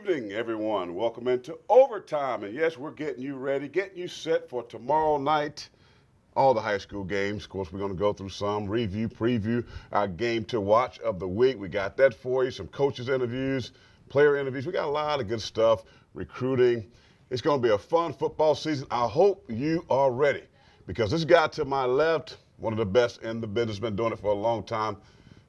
evening, everyone. Welcome into overtime. And yes, we're getting you ready, getting you set for tomorrow night. All the high school games. Of course, we're going to go through some, review, preview our game to watch of the week. We got that for you, some coaches interviews, player interviews. We got a lot of good stuff, recruiting. It's going to be a fun football season. I hope you are ready because this guy to my left, one of the best in the business, been doing it for a long time.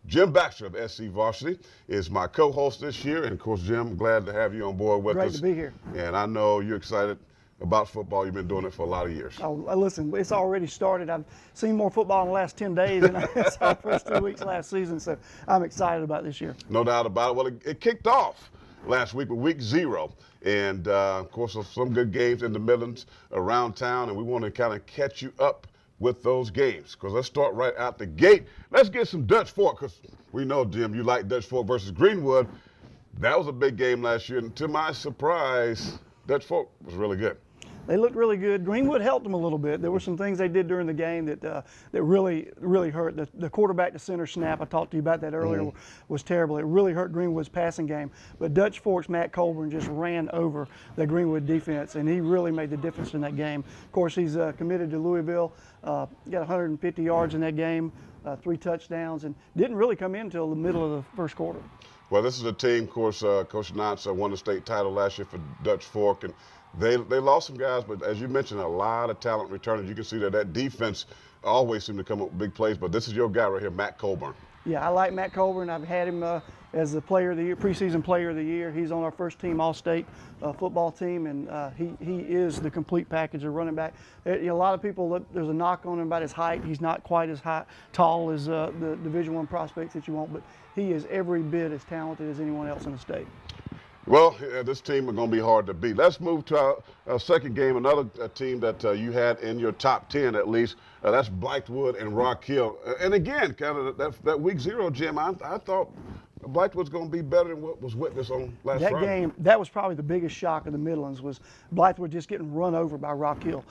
Jim Baxter of SC Varsity is my co-host this year. And, of course, Jim, glad to have you on board with us. Great to be here. And I know you're excited about football. You've been doing it for a lot of years. Oh, listen, it's already started. I've seen more football in the last 10 days than I saw the first 2 weeks last season, so I'm excited about this year. No doubt about it. Well, it kicked off last week with week 0. And, of course, some good games in the Midlands around town, and we want to kind of catch you up with those games. Because let's start right out the gate. Let's get some Dutch Fork, because we know, Jim, you like Dutch Fork versus Greenwood. That was a big game last year, and to my surprise, Dutch Fork was really good. They looked really good. Greenwood helped them a little bit. There were some things they did during the game that really hurt. The quarterback to center snap, I talked to you about that earlier, was terrible. It really hurt Greenwood's passing game. But Dutch Fork's Matt Colburn just ran over the Greenwood defense, and he really made the difference in that game. Of course, he's committed to Louisville, got 150 yards in that game, 3 touchdowns, and didn't really come in until the middle of the first quarter. Well, this is a team, of course, Coach Knotts won the state title last year for Dutch Fork, and they lost some guys, but as you mentioned, a lot of talent returning. You can see that defense always seemed to come up with big plays, but this is your guy right here, Matt Colburn. Yeah, I like Matt Colburn. I've had him as the player of the year, preseason player of the year. He's on our first team All-State football team, and he is the complete package of running back. A lot of people, there's a knock on him about his height. He's not quite as tall as the Division I prospects that you want, but he is every bit as talented as anyone else in the state. Well, this team is going to be hard to beat. Let's move to our second game, another team that you had in your top 10 at least. That's Blythewood and Rock Hill. And again, kind of that week 0, Jim, I thought Blythewood's going to be better than what was witnessed on last Friday. That game, that was probably the biggest shock of the Midlands, was Blythewood just getting run over by Rock Hill.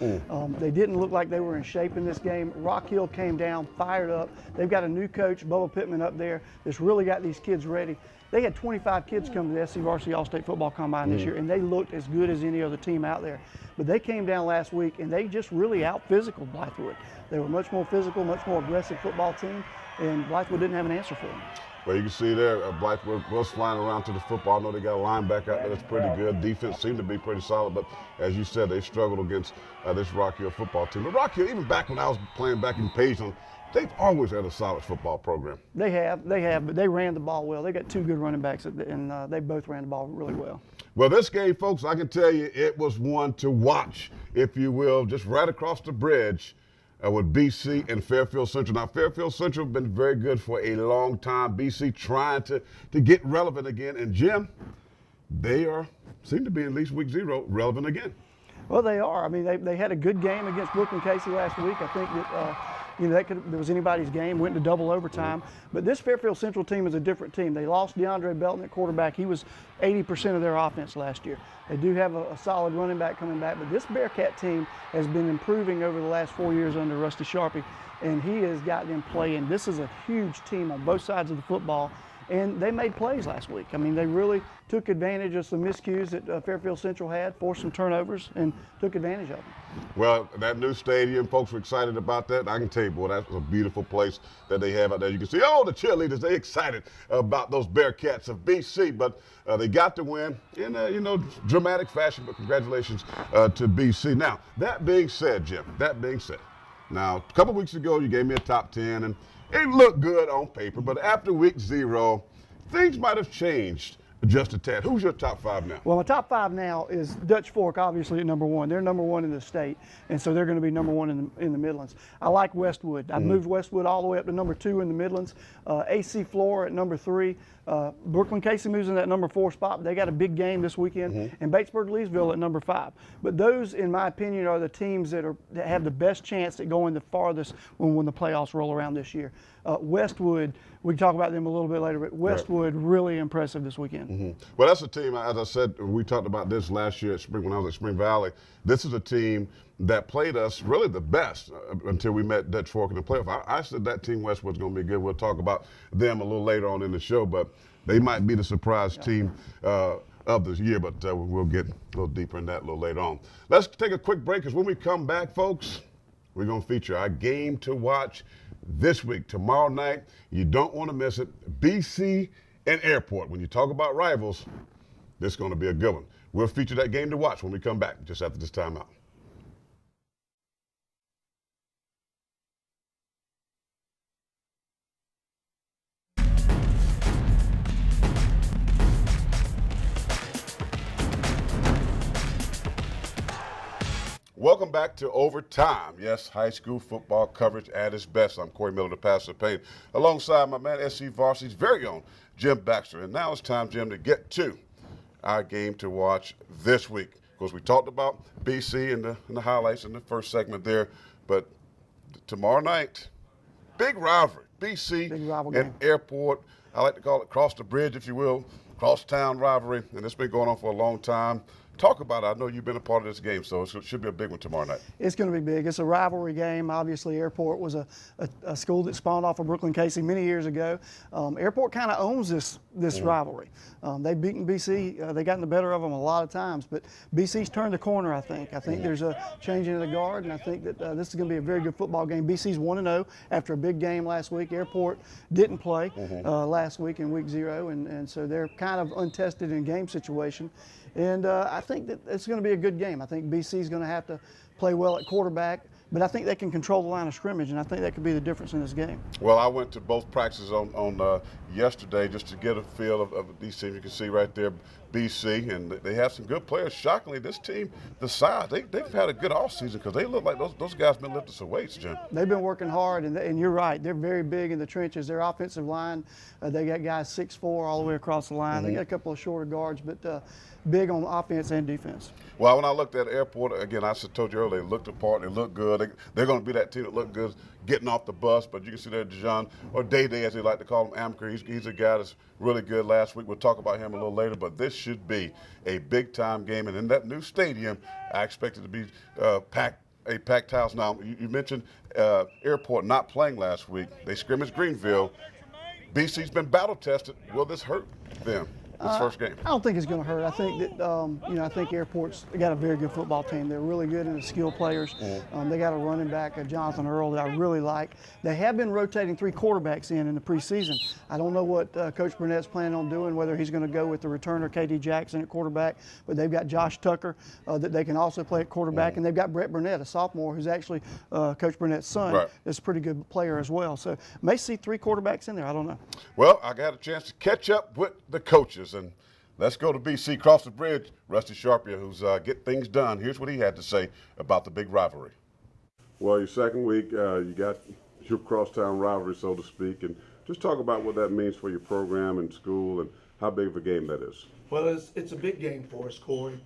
They didn't look like they were in shape in this game. Rock Hill came down, fired up. They've got a new coach, Bubba Pittman, up there that's really got these kids ready. They had 25 kids come to the SC Varsity All-State Football Combine this year, and they looked as good as any other team out there. But they came down last week, and they just really out-physicaled Blythewood. They were much more physical, much more aggressive football team, and Blythewood didn't have an answer for them. Well, you can see there, Blythewood was flying around to the football. I know they got a linebacker out there that's pretty good. Defense seemed to be pretty solid, but as you said, they struggled against this Rock Hill football team. But Rock Hill, even back when I was playing back in Payson, they've always had a solid football program. They have, but they ran the ball well. They got 2 good running backs, and they both ran the ball really well. Well, this game, folks, I can tell you it was one to watch, if you will, just right across the bridge with BC and Fairfield Central. Now, Fairfield Central have been very good for a long time. BC trying to get relevant again. And, Jim, they seem to be, at least week 0, relevant again. Well, they are. I mean, they had a good game against Brooklyn Casey last week. I think that there was anybody's game, went to double overtime. But this Fairfield Central team is a different team. They lost DeAndre Belton at quarterback. He was 80% of their offense last year. They do have a solid running back coming back, but this Bearcat team has been improving over the last 4 years under Rusty Sharpie, and he has got them playing. This is a huge team on both sides of the football, and they made plays last week. I mean, they really took advantage of some miscues that Fairfield Central had, forced some turnovers, and took advantage of them. Well, that new stadium, folks were excited about that. I can tell you, boy, that's a beautiful place that they have out there. You can see, the cheerleaders, they're excited about those Bearcats of BC, but they got the win in, dramatic fashion, but congratulations to BC. Now, that being said, Jim, now, a couple weeks ago, you gave me a top 10, and it looked good on paper, but after week 0, things might have changed just a tad. Who's your top 5 now? Well, my top 5 now is Dutch Fork, obviously at number 1. They're number 1 in the state, and so they're going to be number 1 in the Midlands. I like Westwood. I've moved Westwood all the way up to number 2 in the Midlands. AC Flora at number 3. Brooklyn Casey moves in that number 4 spot. They got a big game this weekend, and Batesburg-Leesville at number 5. But those, in my opinion, are the teams that have the best chance at going the farthest when the playoffs roll around this year. Westwood, we can talk about them a little bit later, but Westwood really impressive this weekend. Well, that's a team, as I said, we talked about this last year when I was at Spring Valley. This is a team that played us really the best until we met Dutch Fork in the playoff. I said that team Westwood's going to be good. We'll talk about them a little later on in the show, but they might be the surprise team of the year, but we'll get a little deeper in that a little later on. Let's take a quick break, because when we come back, folks, we're going to feature our game to watch this week, tomorrow night. You don't want to miss it. BC and Airport. When you talk about rivals, this is going to be a good one. We'll feature that game to watch when we come back just after this timeout. Welcome back to Overtime. Yes, high school football coverage at its best. I'm Corey Miller, the pastor of Payne, alongside my man, SC Varsity's very own Jim Baxter. And now it's time, Jim, to get to our game to watch this week. Of course, we talked about BC and the highlights in the first segment there, but tomorrow night, big rivalry. BC and Airport. I like to call it cross the bridge, if you will, cross-town rivalry, and it's been going on for a long time. Talk about it. I know you've been a part of this game, so it should be a big one tomorrow night. It's going to be big. It's a rivalry game. Obviously, Airport was a school that spawned off of Brooklyn Casey many years ago. Airport kind of owns this rivalry. They've beaten BC. They gotten the better of them a lot of times, but BC's turned the corner, I think. I think there's a changing of the guard, and I think that this is going to be a very good football game. BC's 1-0 after a big game last week. Airport didn't play last week in week 0, and so they're kind of untested in game situation. And I think that it's going to be a good game. I think BC is going to have to play well at quarterback, but I think they can control the line of scrimmage, and I think that could be the difference in this game. Well, I went to both practices on yesterday just to get a feel of these teams. You can see right there BC, and they have some good players. Shockingly, this team, the size, they've had a good offseason because they look like those guys been lifting some weights, Jim. They've been working hard, and you're right. They're very big in the trenches. Their offensive line, they got guys 6'4" all the way across the line. They got a couple of shorter guards, but big on offense and defense. Well, when I looked at Airport, again, I told you earlier, they looked apart, they look good. They're going to be that team that look good getting off the bus, but you can see there Dijon, or Day-Day as they like to call him, Amaker. He's a guy that's really good last week. We'll talk about him a little later, but this should be a big-time game. And in that new stadium, I expect it to be a packed house. Now, you mentioned Airport not playing last week. They scrimmaged Greenville. BC's been battle-tested. Will this hurt them? This first game? I don't think it's going to hurt. I think that I think Airport's got a very good football team. They're really good in the skill players. They got a running back, Jonathan Earl, that I really like. They have been rotating 3 quarterbacks in the preseason. I don't know what Coach Burnett's planning on doing, whether he's going to go with the returner K.D. Jackson at quarterback, but they've got Josh Tucker that they can also play at quarterback, and they've got Brett Burnett, a sophomore, who's actually Coach Burnett's son. Right. Is a pretty good player as well. So may see 3 quarterbacks in there. I don't know. Well, I got a chance to catch up with the coaches, and let's go to BC, cross the bridge. Rusty Sharpia, who's get things done. Here's what he had to say about the big rivalry. Well, your second week, you got your crosstown rivalry, so to speak, and just talk about what that means for your program and school and how big of a game that is. Well, it's a big game for us, Corey.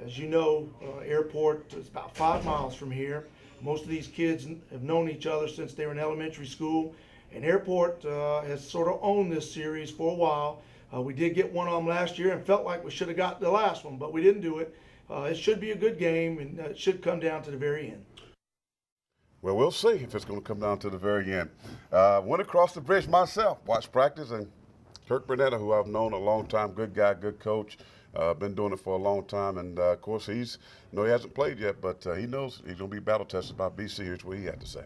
As you know, Airport is about 5 miles from here. Most of these kids have known each other since they were in elementary school, and Airport has sort of owned this series for a while. We did get one of them last year and felt like we should have got the last one, but we didn't do it. It should be a good game, and it should come down to the very end. Well, we'll see if it's going to come down to the very end. Went across the bridge myself, watched practice, and Kirk Burnett, who I've known a long time, good guy, good coach, been doing it for a long time, and of course he hasn't played yet, but he knows he's going to be battle tested by BC. Here's what he had to say.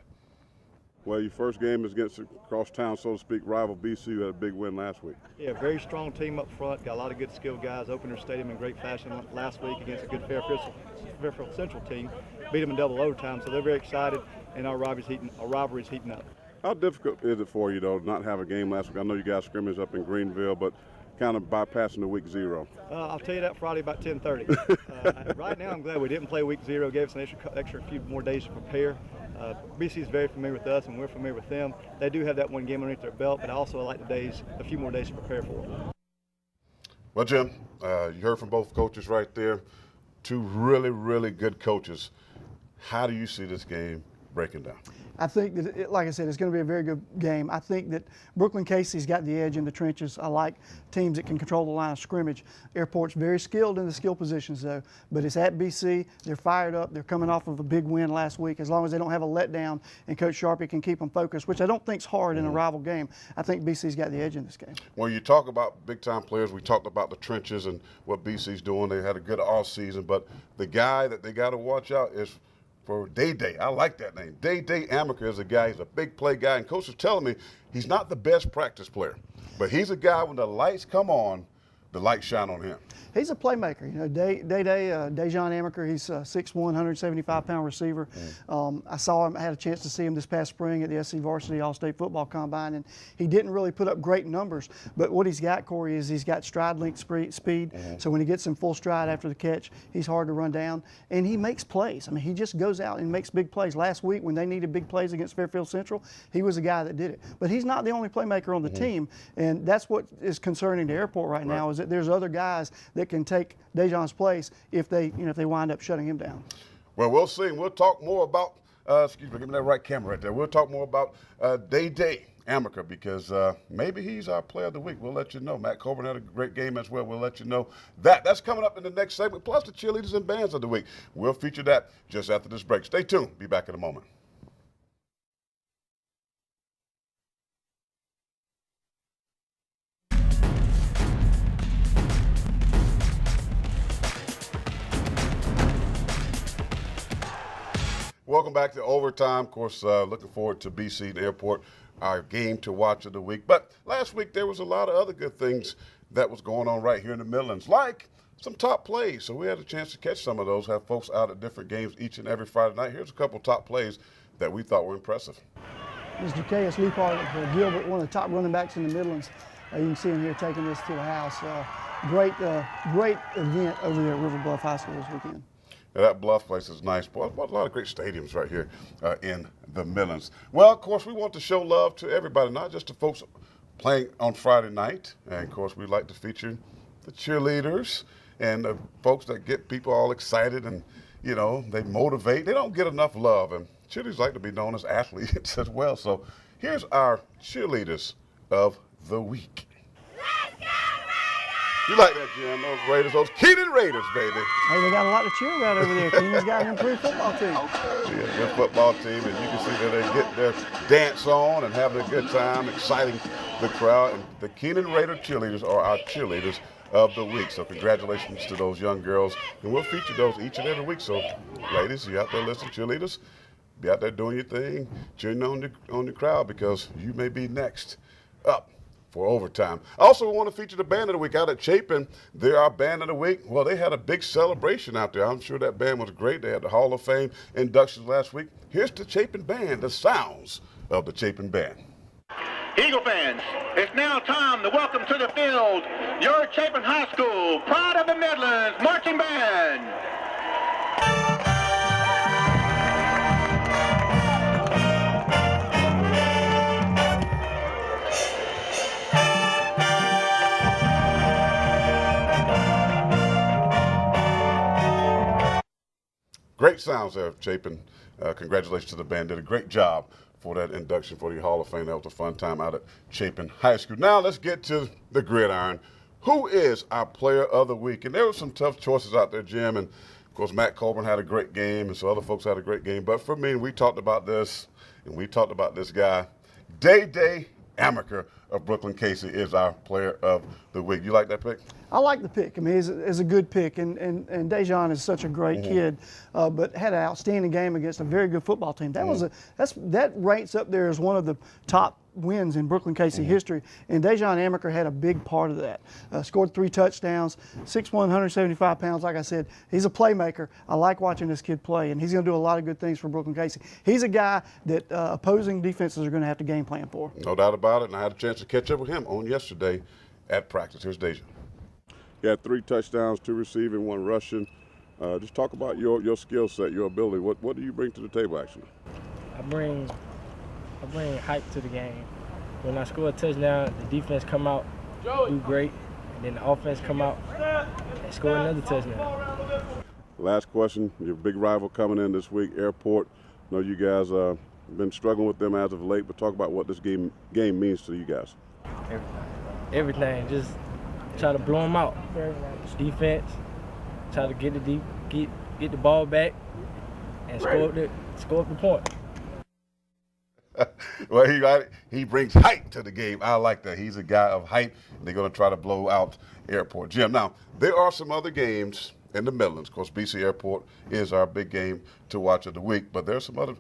Well, your first game is against across town, so to speak, rival BC. You had a big win last week. Yeah, very strong team up front. Got a lot of good skilled guys. Opened their stadium in great fashion last week against a good Fairfield Central team. Beat them in double overtime, so they're very excited, and our rivalry's heating up. How difficult is it for you, though, to not have a game last week? I know you guys scrimmaged up in Greenville, but kind of bypassing the week 0. I'll tell you that Friday about 10:30. Right now, I'm glad we didn't play week 0. Gave us an extra few more days to prepare. BC is very familiar with us, and we're familiar with them. They do have that one game underneath their belt, but I also like a few more days to prepare for it. Well, Jim, you heard from both coaches right there. 2 really, really good coaches. How do you see this game breaking down? I think that, like I said, it's going to be a very good game. I think that Brooklyn Casey's got the edge in the trenches. I like teams that can control the line of scrimmage. Airport's very skilled in the skill positions, though. But it's at BC. They're fired up. They're coming off of a big win last week. As long as they don't have a letdown and Coach Sharpie can keep them focused, which I don't think's hard in a rival game, I think BC's got the edge in this game. When you talk about big-time players, we talked about the trenches and what BC's doing. They had a good offseason, but the guy that they got to watch out is for Day. I like that name. Day Amaker is a guy. He's a big play guy. And Coach is telling me he's not the best practice player, but he's a guy when the lights come on, the lights shine on him. He's a playmaker. You know, Dejan Amaker, he's a 6'1", 175-pound receiver. I saw him, I had a chance to see him this past spring at the SC Varsity All-State Football Combine, and he didn't really put up great numbers, but what he's got, Corey, is he's got stride length speed, so when he gets in full stride after the catch, he's hard to run down, and he makes plays. I mean, he just goes out and makes big plays. Last week, when they needed big plays against Fairfield Central, he was the guy that did it. But he's not the only playmaker on the team, and that's what is concerning the Airport right now, is that there's other guys that can take Dejan's place if they wind up shutting him down. Well, we'll see. We'll talk more about, excuse me, give me that right camera right there. We'll talk more about Day Amaker because maybe he's our player of the week. We'll let you know. Matt Coburn had a great game as well. We'll let you know that. That's coming up in the next segment, plus the cheerleaders and bands of the week. We'll feature that just after this break. Stay tuned. Be back in a moment. Welcome back to Overtime. Of course, looking forward to BC and Airport, our game to watch of the week. But last week there was a lot of other good things that was going on right here in the Midlands, like some top plays. So we had a chance to catch some of those, have folks out at different games each and every Friday night. Here's a couple top plays that we thought were impressive. Mr. J.S. Leapart of Gilbert, one of the top running backs in the Midlands. You can see him here taking this to the house. Great event over there at River Bluff High School this weekend. Now, that Bluff place is nice. Boy, a lot of great stadiums right here in the Midlands. Well, of course, we want to show love to everybody, not just the folks playing on Friday night. And, of course, we like to feature the cheerleaders and the folks that get people all excited and, you know, they motivate. They don't get enough love. And cheerleaders like to be known as athletes as well. So here's our cheerleaders of the week. You like that, Jim? Those Raiders, those Keenan Raiders, baby. Hey, they got a lot to cheer about over there. Keenan's got an improved football team. Yeah, good football team, and you can see that they get their dance on and having a good time, exciting the crowd. And the Keenan Raider cheerleaders are our cheerleaders of the week. So congratulations to those young girls. And we'll feature those each and every week. So, ladies, you out there listening, cheerleaders, be out there doing your thing, cheering on the crowd because you may be next up for Overtime. Also, we want to feature the band of the week out at Chapin. They're our band of the week. Well, they had a big celebration out there. I'm sure that band was great. They had the Hall of Fame inductions last week. Here's the Chapin Band, the sounds of the Chapin Band. Eagle fans, it's now time to welcome to the field your Chapin High School Pride of the Midlands Marching Band. Great sounds there, Chapin. Congratulations to the band. Did a great job for that induction for the Hall of Fame. That was a fun time out at Chapin High School. Now let's get to the gridiron. Who is our player of the week? And there were some tough choices out there, Jim. And, of course, Matt Coburn had a great game, and so other folks had a great game. But for me, we talked about this, and we talked about this guy. Day Amaker of Brooklyn Casey is our player of the week. You like that pick? I like the pick. I mean, it's a good pick, and Dejan is such a great kid, but had an outstanding game against a very good football team. That ranks up there as one of the top wins in Brooklyn Casey history, and Dejan Amaker had a big part of that. Scored 3 touchdowns, 6'1", 175 pounds. Like I said, he's a playmaker. I like watching this kid play, and he's going to do a lot of good things for Brooklyn Casey. He's a guy that opposing defenses are going to have to game plan for. No doubt about it, and I had a chance to catch up with him on yesterday at practice. Here's Dejan. He had 3 touchdowns, 2 receiving, 1 rushing. Just talk about your skill set, your ability. What do you bring to the table, actually? I bring hype to the game. When I score a touchdown, the defense come out, do great, and then the offense come out and score another touchdown. Last question, your big rival coming in this week, Airport. I know you guys been struggling with them as of late, but talk about what this game means to you guys. Everything. Just try to blow them out. Defense. Try to get the ball back and score up the point. Well, he brings height to the game. I like that. He's a guy of height, and they're going to try to blow out Airport. Jim, now, there are some other games in the Midlands. Of course, BC Airport is our big game to watch of the week, but there's some other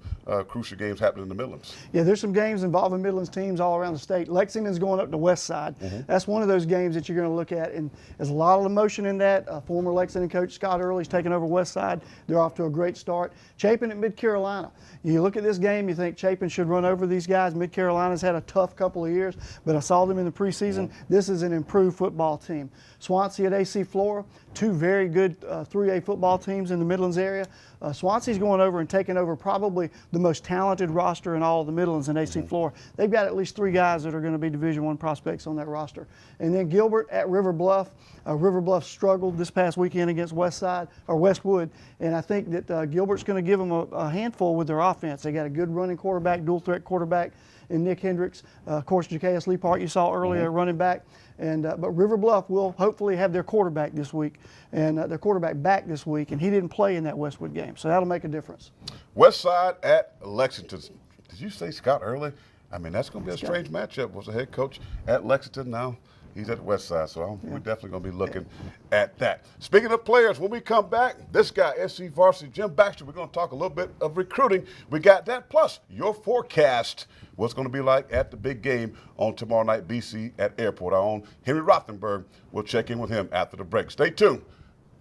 crucial games happening in the Midlands. Yeah, there's some games involving Midlands teams all around the state. Lexington's going up to West Side. That's one of those games that you're going to look at, and there's a lot of emotion in that. Former Lexington coach Scott Early's taking over West Side. They're off to a great start. Chapin at Mid Carolina. You look at this game, you think Chapin should run over these guys. Mid Carolina's had a tough couple of years, but I saw them in the preseason. This is an improved football team. Swansea at AC Flora, two very good 3A football teams in the Midlands area. Swansea's going over and taking over probably the most talented roster in all of the Midlands in AC Flora. They've got at least 3 guys that are going to be Division I prospects on that roster. And then Gilbert at River Bluff. River Bluff struggled this past weekend against Westwood, and I think that Gilbert's going to give them a handful with their offense. They got a good running quarterback, dual threat quarterback in Nick Hendricks. Of course, Zacchaeus Leapart you saw earlier, running back. And but River Bluff will hopefully have their quarterback this week, and their quarterback back this week, and he didn't play in that Westwood game, so that'll make a difference. West Side at Lexington. Did you say Scott Early? I mean, that's going to be a strange matchup. Was the head coach at Lexington, now he's at West Side, so we're definitely going to be looking at that. Speaking of players, when we come back, this guy, SC Varsity Jim Baxter, we're going to talk a little bit of recruiting. We got that, plus your forecast, what's going to be like at the big game on tomorrow night, BC at Airport. Our own Henry Rothenberg will check in with him after the break. Stay tuned.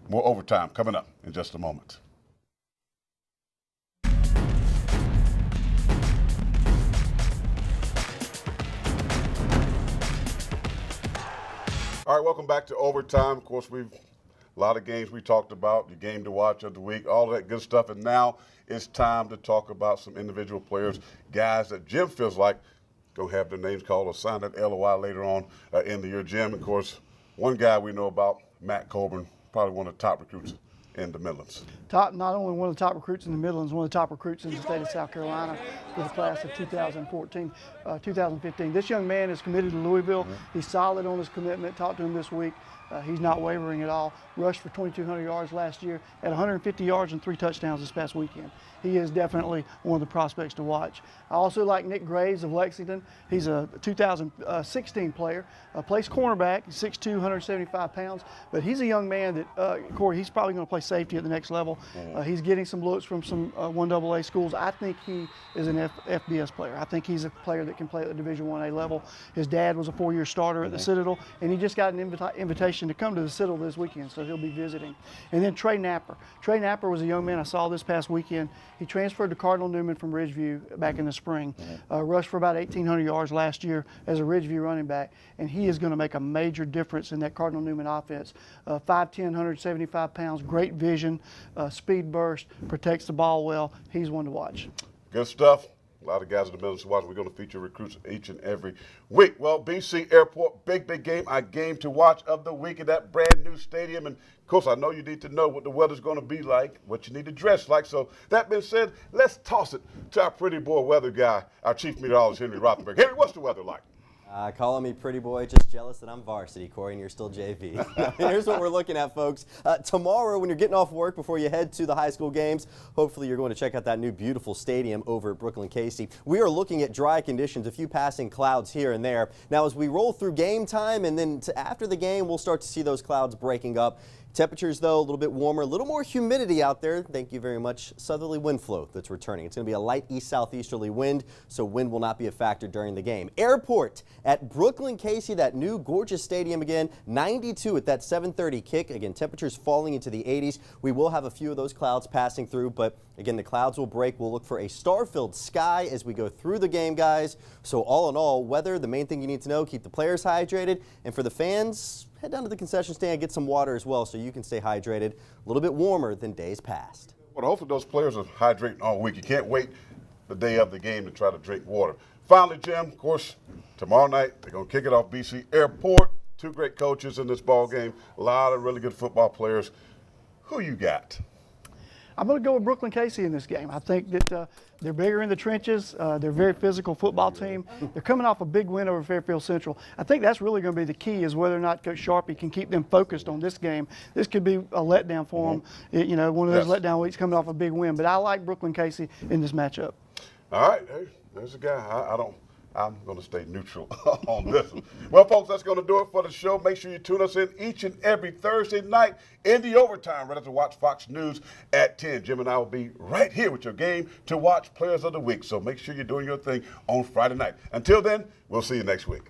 More overtime coming up in just a moment. All right, welcome back to Overtime. Of course, a lot of games we talked about, the game to watch of the week, all of that good stuff. And now it's time to talk about some individual players, guys that Jim feels like go have their names called or signed at LOI later on in the year. Jim, of course, one guy we know about, Matt Colburn, probably one of the top recruits in the Midlands. Not only one of the top recruits in the Midlands, one of the top recruits in the state of South Carolina for the class of 2015. This young man is committed to Louisville. He's solid on his commitment. Talked to him this week. He's not wavering at all. Rushed for 2,200 yards last year, at 150 yards and 3 touchdowns this past weekend. He is definitely one of the prospects to watch. I also like Nick Graves of Lexington. He's a 2016 player, plays cornerback, 6'2", 175 pounds, but he's a young man that, Corey, he's probably going to play safety at the next level. He's getting some looks from some 1AA schools. I think he is an FBS player. I think he's a player that can play at the Division 1A level. His dad was a 4-year starter at the Citadel, and he just got an invitation to come to the Citadel this weekend, so he'll be visiting. And then Trey Napper. Trey Napper was a young man I saw this past weekend. He transferred to Cardinal Newman from Ridgeview back in the spring. Rushed for about 1,800 yards last year as a Ridgeview running back, and he is going to make a major difference in that Cardinal Newman offense. 5'10", 175 pounds, great vision, speed burst, protects the ball well. He's one to watch. Good stuff. A lot of guys in the Midlands to watch. We're going to feature recruits each and every week. Well, BC Airport, big game. Our game to watch of the week at that brand new stadium. And, of course, I know you need to know what the weather's going to be like, what you need to dress like. So, that being said, let's toss it to our pretty boy weather guy, our chief meteorologist, Henry Rothenberg. Henry, what's the weather like? Calling me pretty boy, just jealous that I'm varsity, Corey, and you're still JV. Here's what we're looking at, folks. Tomorrow, when you're getting off work before you head to the high school games, hopefully you're going to check out that new beautiful stadium over at Brooklyn Casey. We are looking at dry conditions, a few passing clouds here and there. Now, as we roll through game time and then after the game, we'll start to see those clouds breaking up. Temperatures, though, a little bit warmer, a little more humidity out there. Thank you very much. Southerly wind flow that's returning. It's going to be a light east-southeasterly wind, so wind will not be a factor during the game. Airport at Brooklyn Casey, that new gorgeous stadium again, 92 at that 7:30 kick. Again, temperatures falling into the 80s. We will have a few of those clouds passing through, but again, the clouds will break. We'll look for a star-filled sky as we go through the game, guys. So all in all, weather, the main thing you need to know, keep the players hydrated, and for the fans, head down to the concession stand, get some water as well so you can stay hydrated. A little bit warmer than days past. Well, hopefully those players are hydrating all week. You can't wait the day of the game to try to drink water. Finally, Jim, of course, tomorrow night they're going to kick it off BC Airport. 2 great coaches in this ball game. A lot of really good football players. Who you got? I'm going to go with Brooklyn Casey in this game. I think that they're bigger in the trenches. They're a very physical football team. They're coming off a big win over Fairfield Central. I think that's really going to be the key, is whether or not Coach Sharpie can keep them focused on this game. This could be a letdown for them, you know, one of those letdown weeks coming off a big win. But I like Brooklyn Casey in this matchup. All right, hey, there's a guy. I'm going to stay neutral on this one. Well, folks, that's going to do it for the show. Make sure you tune us in each and every Thursday night in the overtime, ready to watch Fox News at 10. Jim and I will be right here with your game to watch Players of the Week. So make sure you're doing your thing on Friday night. Until then, we'll see you next week.